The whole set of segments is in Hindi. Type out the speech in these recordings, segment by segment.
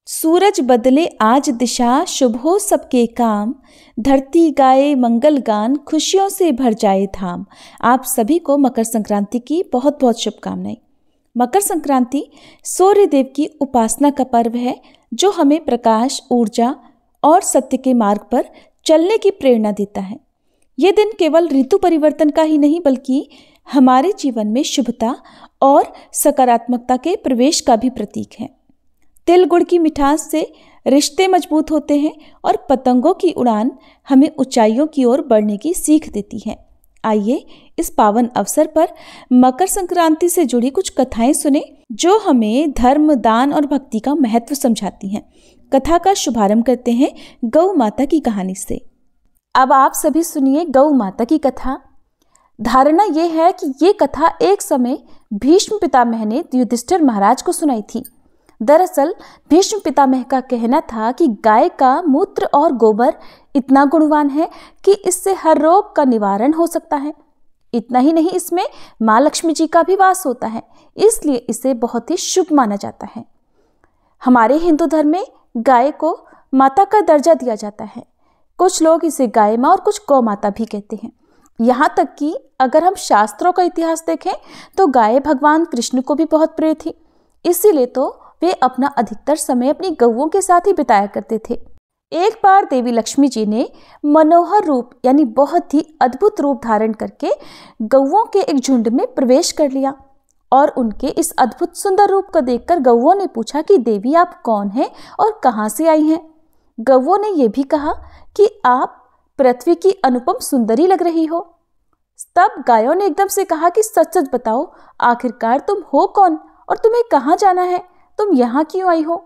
सूरज बदले आज दिशा, शुभ हो सबके काम, धरती गाए मंगल गान, खुशियों से भर जाए धाम। आप सभी को मकर संक्रांति की बहुत बहुत शुभकामनाएं। मकर संक्रांति सूर्य देव की उपासना का पर्व है जो हमें प्रकाश, ऊर्जा और सत्य के मार्ग पर चलने की प्रेरणा देता है। ये दिन केवल ऋतु परिवर्तन का ही नहीं बल्कि हमारे जीवन में शुभता और सकारात्मकता के प्रवेश का भी प्रतीक है। तिल गुड़ की मिठास से रिश्ते मजबूत होते हैं और पतंगों की उड़ान हमें ऊंचाइयों की ओर बढ़ने की सीख देती है। आइए इस पावन अवसर पर मकर संक्रांति से जुड़ी कुछ कथाएं सुने जो हमें धर्म, दान और भक्ति का महत्व समझाती हैं। कथा का शुभारंभ करते हैं गौ माता की कहानी से। अब आप सभी सुनिए गौ माता की कथा। धारणा यह है कि ये कथा एक समय भीष्म पितामह ने युधिष्ठिर महाराज को सुनाई थी। दरअसल भीष्म पितामह का कहना था कि गाय का मूत्र और गोबर इतना गुणवान है कि इससे हर रोग का निवारण हो सकता है। इतना ही नहीं, इसमें माँ लक्ष्मी जी का भी वास होता है, इसलिए इसे बहुत ही शुभ माना जाता है। हमारे हिंदू धर्म में गाय को माता का दर्जा दिया जाता है। कुछ लोग इसे गाय माँ और कुछ गौ माता भी कहते हैं। यहाँ तक कि अगर हम शास्त्रों का इतिहास देखें तो गाय भगवान कृष्ण को भी बहुत प्रिय थी, इसीलिए तो वे अपना अधिकतर समय अपनी गौओं के साथ ही बिताया करते थे। एक बार देवी लक्ष्मी जी ने मनोहर रूप यानी बहुत ही अद्भुत रूप धारण करके गौओं के एक झुंड में प्रवेश कर लिया और उनके इस अद्भुत सुंदर रूप को देखकर गौओं ने पूछा कि देवी आप कौन हैं और कहाँ से आई हैं। गौओं ने यह भी कहा कि आप पृथ्वी की अनुपम सुंदरी लग रही हो। तब गायों ने एकदम से कहा कि सच सच बताओ, आखिरकार तुम हो कौन और तुम्हें कहाँ जाना है, तुम यहाँ क्यों आई हो।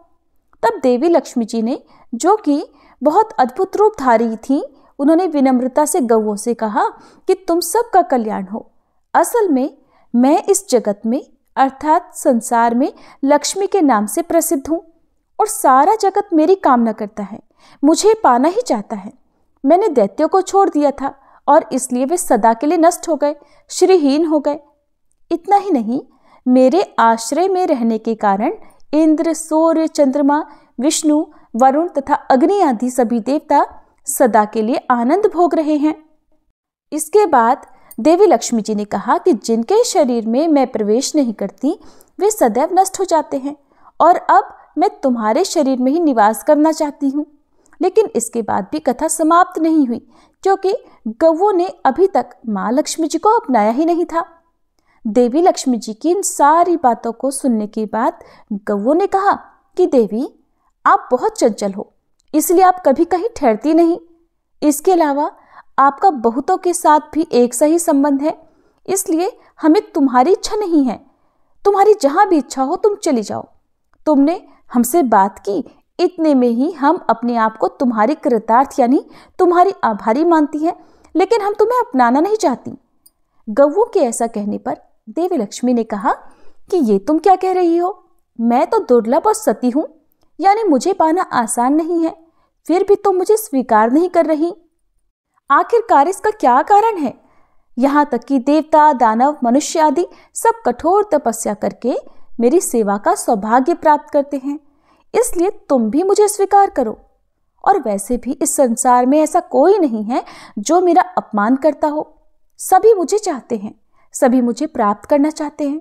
तब देवी लक्ष्मी जी ने, जो कि बहुत अद्भुत रूप धारी थी, उन्होंने विनम्रता से गौओं से कहा कि तुम सबका कल्याण हो। असल में मैं इस जगत में अर्थात संसार में लक्ष्मी के नाम से प्रसिद्ध हूँ और सारा जगत मेरी कामना करता है, मुझे पाना ही चाहता है। मैंने दैत्यों को छोड़ दिया था और इसलिए वे सदा के लिए नष्ट हो गए, श्रीहीन हो गए। इतना ही नहीं, मेरे आश्रय में रहने के कारण इंद्र, सूर्य, चंद्रमा, विष्णु, वरुण तथा अग्नि आदि सभी देवता सदा के लिए आनंद भोग रहे हैं। इसके बाद देवी लक्ष्मी जी ने कहा कि जिनके शरीर में मैं प्रवेश नहीं करती वे सदैव नष्ट हो जाते हैं और अब मैं तुम्हारे शरीर में ही निवास करना चाहती हूँ। लेकिन इसके बाद भी कथा समाप्त नहीं हुई क्योंकि गौओं ने अभी तक माँ लक्ष्मी जी को अपनाया ही नहीं था। देवी लक्ष्मी जी की इन सारी बातों को सुनने के बाद गौओं ने कहा कि देवी आप बहुत चंचल हो, इसलिए आप कभी कहीं ठहरती नहीं। इसके अलावा आपका बहुतों के साथ भी एक सही संबंध है, इसलिए हमें तुम्हारी इच्छा नहीं है। तुम्हारी जहां भी इच्छा हो तुम चली जाओ। तुमने हमसे बात की, इतने में ही हम अपने आप को तुम्हारी कृतार्थ यानी तुम्हारी आभारी मानती हैं, लेकिन हम तुम्हें अपनाना नहीं चाहती। गौओं के ऐसा कहने पर देवी लक्ष्मी ने कहा कि ये तुम क्या कह रही हो, मैं तो दुर्लभ और सती हूं, यानी मुझे पाना आसान नहीं है, फिर भी तुम मुझे स्वीकार नहीं कर रही। आखिरकार इसका क्या कारण है। यहाँ तक कि देवता, दानव, मनुष्य आदि सब कठोर तपस्या करके मेरी सेवा का सौभाग्य प्राप्त करते हैं, इसलिए तुम भी मुझे स्वीकार करो। और वैसे भी इस संसार में ऐसा कोई नहीं है जो मेरा अपमान करता हो। सभी मुझे चाहते हैं, सभी मुझे प्राप्त करना चाहते हैं।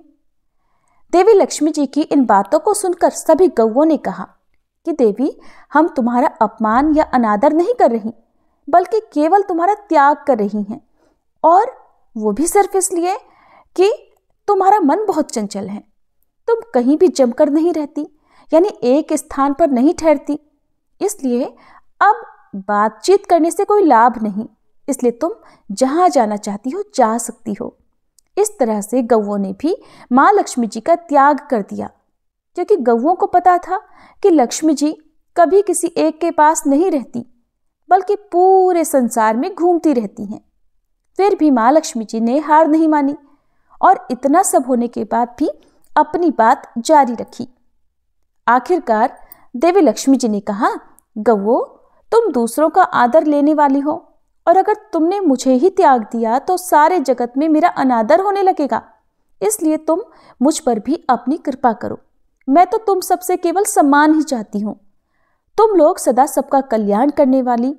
देवी लक्ष्मी जी की इन बातों को सुनकर सभी गौओं ने कहा कि देवी हम तुम्हारा अपमान या अनादर नहीं कर रही, बल्कि केवल तुम्हारा त्याग कर रही हैं, और वो भी सिर्फ इसलिए कि तुम्हारा मन बहुत चंचल है। तुम कहीं भी जमकर नहीं रहती, यानी एक स्थान पर नहीं ठहरती, इसलिए अब बातचीत करने से कोई लाभ नहीं, इसलिए तुम जहां जाना चाहती हो जा सकती हो। इस तरह से गौओं ने भी माँ लक्ष्मी जी का त्याग कर दिया, क्योंकि गौओं को पता था कि लक्ष्मी जी कभी किसी एक के पास नहीं रहती, बल्कि पूरे संसार में घूमती रहती हैं। फिर भी माँ लक्ष्मी जी ने हार नहीं मानी और इतना सब होने के बाद भी अपनी बात जारी रखी। आखिरकार देवी लक्ष्मी जी ने कहा, गौओं तुम दूसरों का आदर लेने वाली हो, और अगर तुमने मुझे ही त्याग दिया तो सारे जगत में मेरा अनादर होने लगेगा, इसलिए तुम मुझ पर भी अपनी कृपा करो। मैं तो तुम सबसे केवल सम्मान ही चाहती हूँ, तुम लोग सदा सबका कल्याण करने वाली,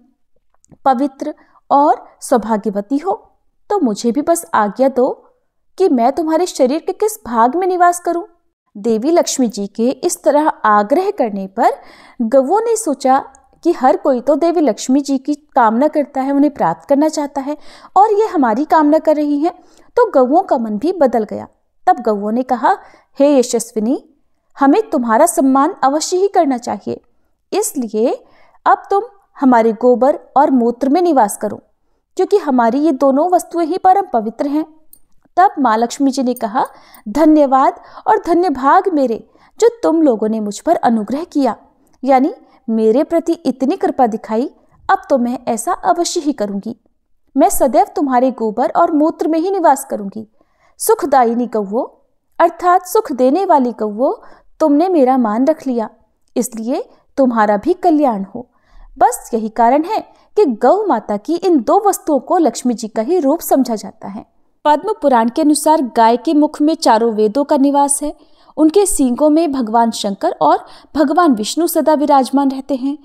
पवित्र और सौभाग्यवती हो, तो मुझे भी बस आज्ञा दो कि मैं तुम्हारे शरीर के किस भाग में निवास करूं। देवी लक्ष्मी जी के इस तरह आग्रह करने पर गौओं ने सोचा कि हर कोई तो देवी लक्ष्मी जी की कामना करता है, उन्हें प्राप्त करना चाहता है, और ये हमारी कामना कर रही हैं, तो गौओं का मन भी बदल गया। तब गौओं ने कहा, हे यशस्विनी, हमें तुम्हारा सम्मान अवश्य ही करना चाहिए, इसलिए अब तुम हमारे गोबर और मूत्र में निवास करो, क्योंकि हमारी ये दोनों वस्तुएं ही परम पवित्र हैं। तब माँ लक्ष्मी जी ने कहा, धन्यवाद और धन्य भाग मेरे, जो तुम लोगों ने मुझ पर अनुग्रह किया, यानी मेरे प्रति इतनी कृपा दिखाई। अब तो मैं ऐसा अवश्य ही करूंगी। मैं सदैव तुम्हारे गोबर और मूत्र में ही निवास करूंगी। सुखदायिनी गौओं, अर्थात सुख देने वाली गौओं, तुमने मेरा मान रख लिया, इसलिए तुम्हारा भी कल्याण हो। बस यही कारण है कि गौ माता की इन दो वस्तुओं को लक्ष्मी जी का ही रूप समझा जाता है। पद्म पुराण के अनुसार गाय के मुख में चारों वेदों का निवास है। उनके सींगों में भगवान शंकर और भगवान विष्णु सदा विराजमान रहते हैं।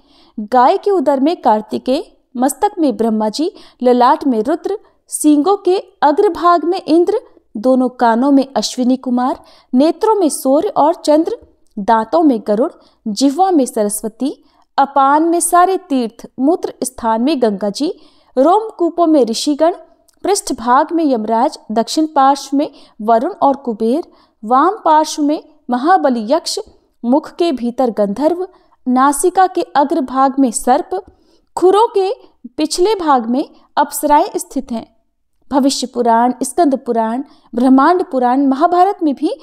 गाय के उदर में कार्तिकेय, मस्तक में ब्रह्मा जी, ललाट में रुद्र, सींगों के अग्रभाग में इंद्र, दोनों कानों में अश्विनी कुमार, नेत्रों में सूर्य और चंद्र, दांतों में गरुड़, जिह्वा में सरस्वती, अपान में सारे तीर्थ, मूत्र स्थान में गंगा जी, रोमकूपों में ऋषिगण, पृष्ठ भाग में यमराज, दक्षिण पार्श्व में वरुण और कुबेर, वाम पार्श्व में महाबली यक्ष, मुख के भीतर गंधर्व, नासिका के अग्रभाग में सर्प, खुरों के पिछले भाग में अप्सराएं स्थित हैं। भविष्य पुराण, स्कंद पुराण, ब्रह्मांड पुराण, महाभारत में भी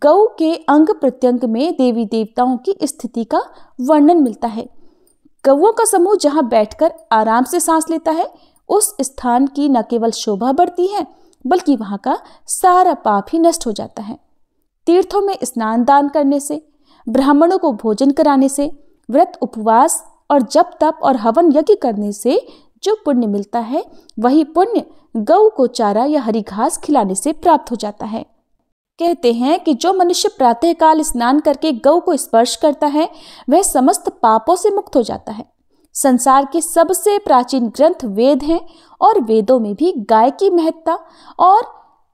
गौ के अंग प्रत्यंग में देवी देवताओं की स्थिति का वर्णन मिलता है। गौओं का समूह जहां बैठकर आराम से सांस लेता है, उस स्थान की न केवल शोभा बढ़ती है, बल्कि वहां का सारा पाप ही नष्ट हो जाता है। तीर्थों में स्नान दान करने से, ब्राह्मणों को भोजन कराने से, व्रत उपवास और जप तप और हवन यज्ञ करने से जो पुण्य मिलता है, वही पुण्य गौ को चारा या हरी घास खिलाने से प्राप्त हो जाता है। कहते हैं कि जो मनुष्य प्रातःकाल स्नान करके गौ को स्पर्श करता है, वह समस्त पापों से मुक्त हो जाता है। संसार के सबसे प्राचीन ग्रंथ वेद हैं, और वेदों में भी गाय की महत्ता और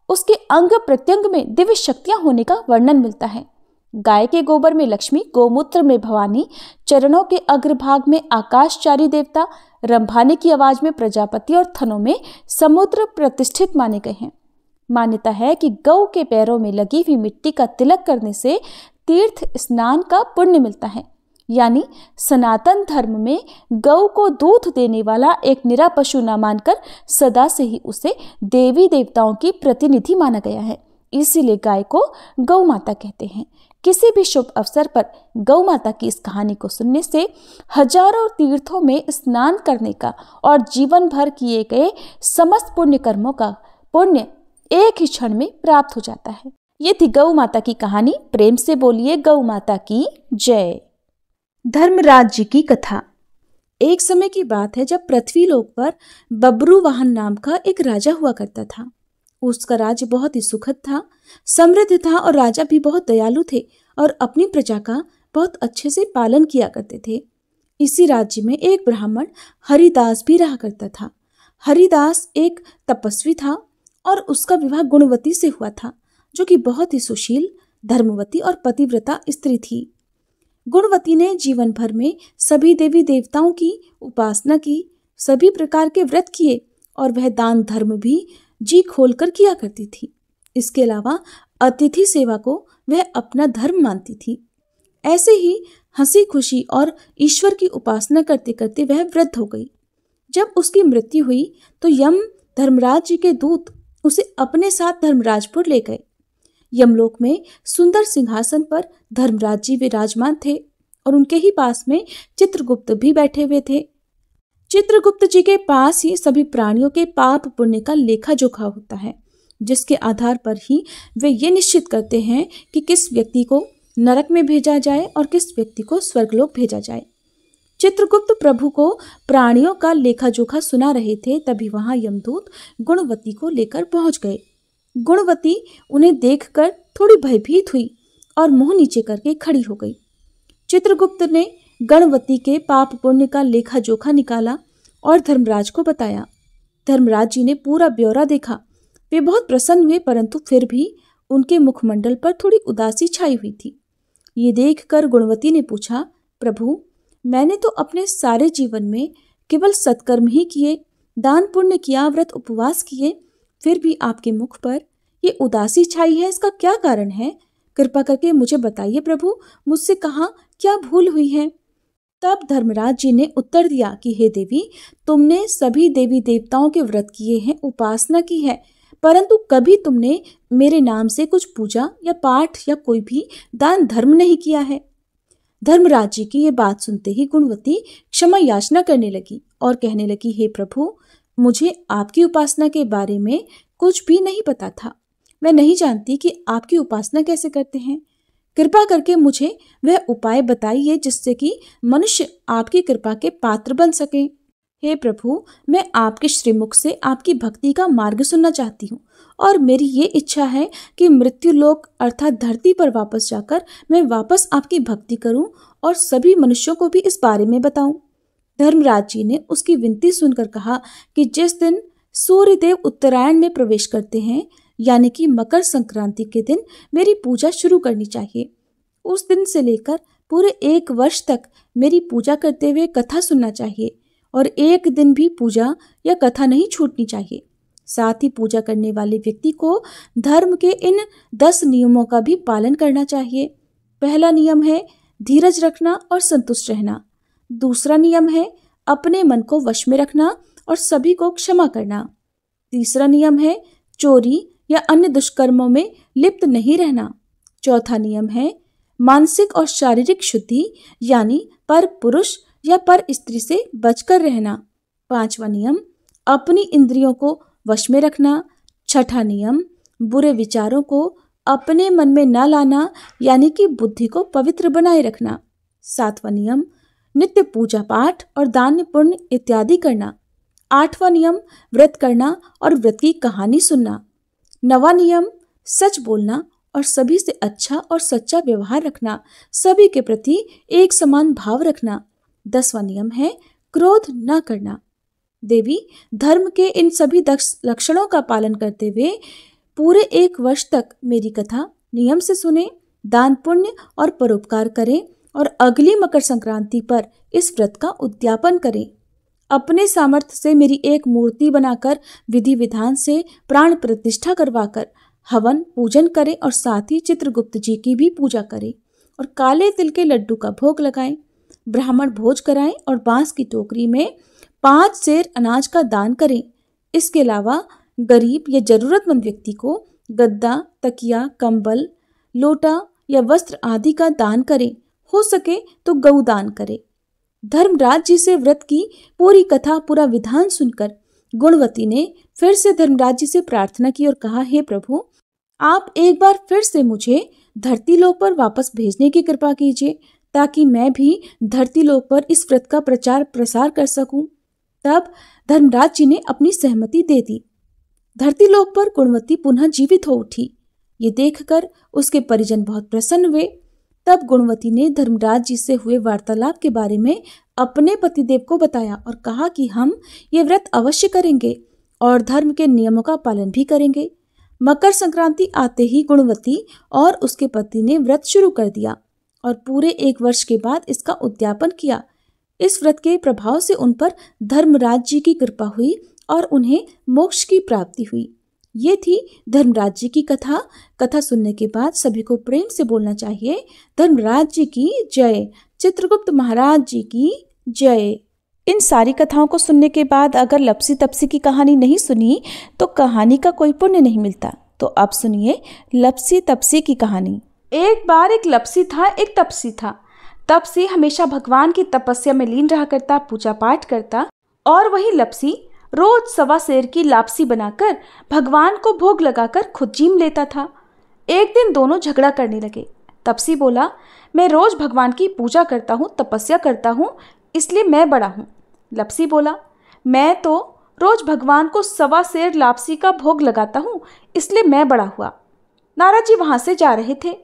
उसके अंग प्रत्यंग में दिव्य शक्तियां होने का वर्णन मिलता है। गाय के गोबर में लक्ष्मी, गोमूत्र में भवानी, चरणों के अग्रभाग में आकाशचारी देवता, रंभाने की आवाज में प्रजापति और थनों में समुद्र प्रतिष्ठित माने गए हैं। मान्यता है कि गौ के पैरों में लगी हुई मिट्टी का तिलक करने से तीर्थ स्नान का पुण्य मिलता है। यानी सनातन धर्म में गौ को दूध देने वाला एक निरा पशु न मानकर सदा से ही उसे देवी देवताओं की प्रतिनिधि माना गया है। इसीलिए गाय को गौ माता कहते हैं। किसी भी शुभ अवसर पर गौ माता की इस कहानी को सुनने से हजारों तीर्थों में स्नान करने का और जीवन भर किए गए समस्त पुण्य कर्मों का पुण्य एक ही क्षण में प्राप्त हो जाता है। ये थी गौ माता की कहानी। प्रेम से बोलिए गौ माता की जय। धर्मराज जी की कथा। एक समय की बात है जब पृथ्वी लोक पर बब्रुवाहन नाम का एक राजा हुआ करता था। उसका राज्य बहुत ही सुखद था, समृद्ध था, और राजा भी बहुत दयालु थे और अपनी प्रजा का बहुत अच्छे से पालन किया करते थे। इसी राज्य में एक ब्राह्मण हरिदास भी रहा करता था। हरिदास एक तपस्वी था और उसका विवाह गुणवती से हुआ था, जो कि बहुत ही सुशील, धर्मवती और पतिव्रता स्त्री थी। गुणवती ने जीवन भर में सभी देवी देवताओं की उपासना की, सभी प्रकार के व्रत किए, और वह दान धर्म भी जी खोलकर किया करती थी। इसके अलावा अतिथि सेवा को वह अपना धर्म मानती थी। ऐसे ही हंसी खुशी और ईश्वर की उपासना करते करते वह वृद्ध हो गई। जब उसकी मृत्यु हुई तो यम धर्मराज जी के दूत उसे अपने साथ धर्मराजपुर ले गए। यमलोक में सुंदर सिंहासन पर धर्मराज जी विराजमान थे और उनके ही पास में चित्रगुप्त भी बैठे हुए थे। चित्रगुप्त जी के पास ही सभी प्राणियों के पाप पुण्य का लेखा जोखा होता है, जिसके आधार पर ही वे ये निश्चित करते हैं कि किस व्यक्ति को नरक में भेजा जाए और किस व्यक्ति को स्वर्गलोक भेजा जाए। चित्रगुप्त प्रभु को प्राणियों का लेखा जोखा सुना रहे थे, तभी वहां यमदूत गुणवती को लेकर पहुंच गए। गुणवती उन्हें देखकर थोड़ी भयभीत हुई और मुंह नीचे करके खड़ी हो गई। चित्रगुप्त ने गणवती के पाप पुण्य का लेखा जोखा निकाला और धर्मराज को बताया। धर्मराज जी ने पूरा ब्यौरा देखा। वे बहुत प्रसन्न हुए, परंतु फिर भी उनके मुखमंडल पर थोड़ी उदासी छाई हुई थी। ये देखकर गुणवती ने पूछा, प्रभु, मैंने तो अपने सारे जीवन में केवल सत्कर्म ही किए, दान पुण्य किया, व्रत उपवास किए, फिर भी आपके मुख पर ये उदासी छाई है, इसका क्या कारण है? कृपा करके मुझे बताइए प्रभु, मुझसे कहाँ क्या भूल हुई है? तब धर्मराज जी ने उत्तर दिया कि हे देवी, तुमने सभी देवी देवताओं के व्रत किए हैं, उपासना की है, परंतु कभी तुमने मेरे नाम से कुछ पूजा या पाठ या कोई भी दान धर्म नहीं किया है। धर्मराज जी की ये बात सुनते ही गुणवती क्षमा याचना करने लगी और कहने लगी, हे प्रभु, मुझे आपकी उपासना के बारे में कुछ भी नहीं पता था। मैं नहीं जानती कि आपकी उपासना कैसे करते हैं। कृपा करके मुझे वह उपाय बताइए जिससे कि मनुष्य आपकी कृपा के पात्र बन सके। हे प्रभु, मैं आपके श्रीमुख से आपकी भक्ति का मार्ग सुनना चाहती हूँ और मेरी ये इच्छा है कि मृत्यु लोक अर्थात धरती पर वापस जाकर मैं वापस आपकी भक्ति करूं और सभी मनुष्यों को भी इस बारे में बताऊं। धर्मराज जी ने उसकी विनती सुनकर कहा कि जिस दिन सूर्यदेव उत्तरायण में प्रवेश करते हैं, यानी कि मकर संक्रांति के दिन मेरी पूजा शुरू करनी चाहिए। उस दिन से लेकर पूरे 1 वर्ष तक मेरी पूजा करते हुए कथा सुनना चाहिए और एक दिन भी पूजा या कथा नहीं छूटनी चाहिए। साथ ही पूजा करने वाले व्यक्ति को धर्म के इन 10 नियमों का भी पालन करना चाहिए। पहला नियम है धीरज रखना और संतुष्ट रहना। दूसरा नियम है अपने मन को वश में रखना और सभी को क्षमा करना। तीसरा नियम है चोरी या अन्य दुष्कर्मों में लिप्त नहीं रहना। चौथा नियम है मानसिक और शारीरिक शुद्धि, यानी पर पुरुष या पर स्त्री से बचकर रहना। 5वां नियम अपनी इंद्रियों को वश में रखना। 6ठा नियम बुरे विचारों को अपने मन में न लाना, यानी कि बुद्धि को पवित्र बनाए रखना। 7वां नियम नित्य पूजा पाठ और दान पुण्य इत्यादि करना। 8वां नियम व्रत करना और व्रत की कहानी सुनना। 9वां नियम सच बोलना और सभी से अच्छा और सच्चा व्यवहार रखना, सभी के प्रति एक समान भाव रखना। 10वां नियम है क्रोध न करना। देवी, धर्म के इन सभी लक्षणों का पालन करते हुए पूरे 1 वर्ष तक मेरी कथा नियम से सुने, दान पुण्य और परोपकार करें और अगली मकर संक्रांति पर इस व्रत का उद्यापन करें। अपने सामर्थ्य से मेरी एक मूर्ति बनाकर विधि विधान से प्राण प्रतिष्ठा करवाकर हवन पूजन करें और साथ ही चित्रगुप्त जी की भी पूजा करें और काले तिल के लड्डू का भोग लगाएं, ब्राह्मण भोज कराएं और बांस की टोकरी में 5 सेर अनाज का दान करें। इसके अलावा गरीब या जरूरतमंद व्यक्ति को गद्दा, तकिया, कंबल, लोटा या वस्त्र आदि का दान करें। हो सके तो गौ दान करें। धर्मराज जी से व्रत की पूरी कथा पूरा विधान सुनकर गुणवती ने फिर से धर्मराज जी से प्रार्थना की और कहा, हे प्रभु, आप एक बार फिर से मुझे धरती लोक पर वापस भेजने की कृपा कीजिए ताकि मैं भी धरती लोक पर इस व्रत का प्रचार प्रसार कर सकूं। तब धर्मराज जी ने अपनी सहमति दे दी। धरती लोक पर गुणवती पुनः जीवित हो उठी। ये देखकर उसके परिजन बहुत प्रसन्न हुए। तब गुणवती ने धर्मराज जी से हुए वार्तालाप के बारे में अपने पतिदेव को बताया और कहा कि हम ये व्रत अवश्य करेंगे और धर्म के नियमों का पालन भी करेंगे। मकर संक्रांति आते ही गुणवती और उसके पति ने व्रत शुरू कर दिया और पूरे 1 वर्ष के बाद इसका उद्यापन किया। इस व्रत के प्रभाव से उन पर धर्मराज जी की कृपा हुई और उन्हें मोक्ष की प्राप्ति हुई। ये थी धर्मराज जी की कथा। कथा सुनने के बाद सभी को प्रेम से बोलना चाहिए, धर्मराज जी की जय, चित्रगुप्त महाराज जी की जय। इन सारी कथाओं को सुनने के बाद अगर लपसी तपसी की कहानी नहीं सुनी तो कहानी का कोई पुण्य नहीं मिलता। तो अब सुनिए लपसी तपसी की कहानी। एक बार एक लपसी था, एक तपसी था। तपसी हमेशा भगवान की तपस्या में लीन रहा करता, पूजा पाठ करता, और वही लपसी रोज 1.25 सेर की लापसी बनाकर भगवान को भोग लगाकर खुद जीम लेता था। एक दिन दोनों झगड़ा करने लगे। तपसी बोला, मैं रोज भगवान की पूजा करता हूँ, तपस्या करता हूँ, इसलिए मैं बड़ा हूँ। लपसी बोला, मैं तो रोज भगवान को 1.25 सेर लापसी का भोग लगाता हूँ, इसलिए मैं बड़ा हुआ। नारद जी वहां से जा रहे थे।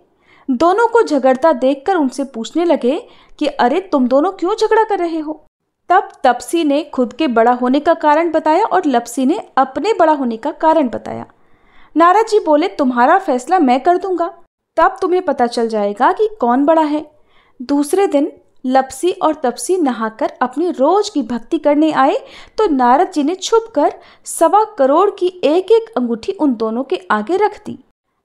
दोनों को झगड़ता देखकर उनसे पूछने लगे कि अरे तुम दोनों क्यों झगड़ा कर रहे हो। तब तपसी ने खुद के बड़ा होने का कारण बताया और लप्सी ने अपने बड़ा होने का कारण बताया। नारद जी बोले, तुम्हारा फैसला मैं कर दूंगा, तब तुम्हें पता चल जाएगा कि कौन बड़ा है। दूसरे दिन लप्सी और तपसी नहाकर अपनी रोज की भक्ति करने आए तो नारद जी ने छुपकर 1.25 करोड़ की एक एक अंगूठी उन दोनों के आगे रख दी।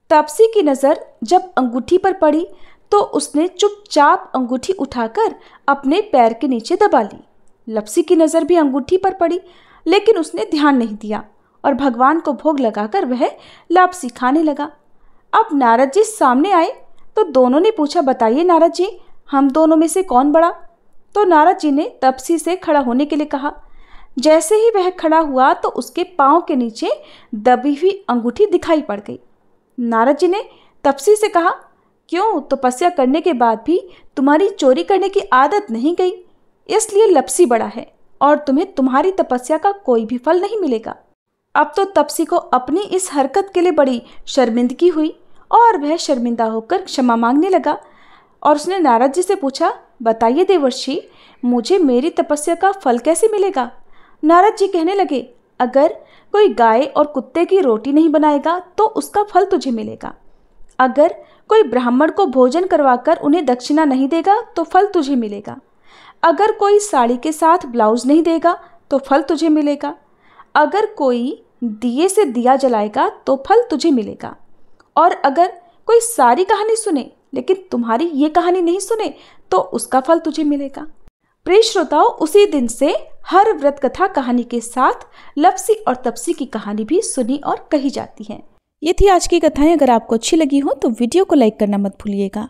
तपसी की नज़र जब अंगूठी पर पड़ी तो उसने चुपचाप अंगूठी उठाकर अपने पैर के नीचे दबा ली। लप्सी की नज़र भी अंगूठी पर पड़ी, लेकिन उसने ध्यान नहीं दिया और भगवान को भोग लगाकर वह लापसी खाने लगा। अब नारद जी सामने आए तो दोनों ने पूछा, बताइए नारद जी, हम दोनों में से कौन बड़ा। तो नारद जी ने तपसी से खड़ा होने के लिए कहा। जैसे ही वह खड़ा हुआ तो उसके पाँव के नीचे दबी हुई अंगूठी दिखाई पड़ गई। नारद जी ने तपसी से कहा, क्यों, तपस्या करने के बाद भी तुम्हारी चोरी करने की आदत नहीं गई, इसलिए लप्सी बड़ा है और तुम्हें तुम्हारी तपस्या का कोई भी फल नहीं मिलेगा। अब तो तपसी को अपनी इस हरकत के लिए बड़ी शर्मिंदगी हुई और वह शर्मिंदा होकर क्षमा मांगने लगा और उसने नारद जी से पूछा, बताइए देवर्षि, मुझे मेरी तपस्या का फल कैसे मिलेगा। नारद जी कहने लगे, अगर कोई गाय और कुत्ते की रोटी नहीं बनाएगा तो उसका फल तुझे मिलेगा। अगर कोई ब्राह्मण को भोजन करवाकर उन्हें दक्षिणा नहीं देगा तो फल तुझे मिलेगा। अगर कोई साड़ी के साथ ब्लाउज नहीं देगा तो फल तुझे मिलेगा। अगर कोई दिए से दिया जलाएगा तो फल तुझे मिलेगा। और अगर कोई सारी कहानी सुने लेकिन तुम्हारी ये कहानी नहीं सुने तो उसका फल तुझे मिलेगा। प्रिय श्रोताओं, उसी दिन से हर व्रत कथा कहानी के साथ लप्सी और तपसी की कहानी भी सुनी और कही जाती है। ये थी आज की कथाएं। अगर आपको अच्छी लगी हो तो वीडियो को लाइक करना मत भूलिएगा।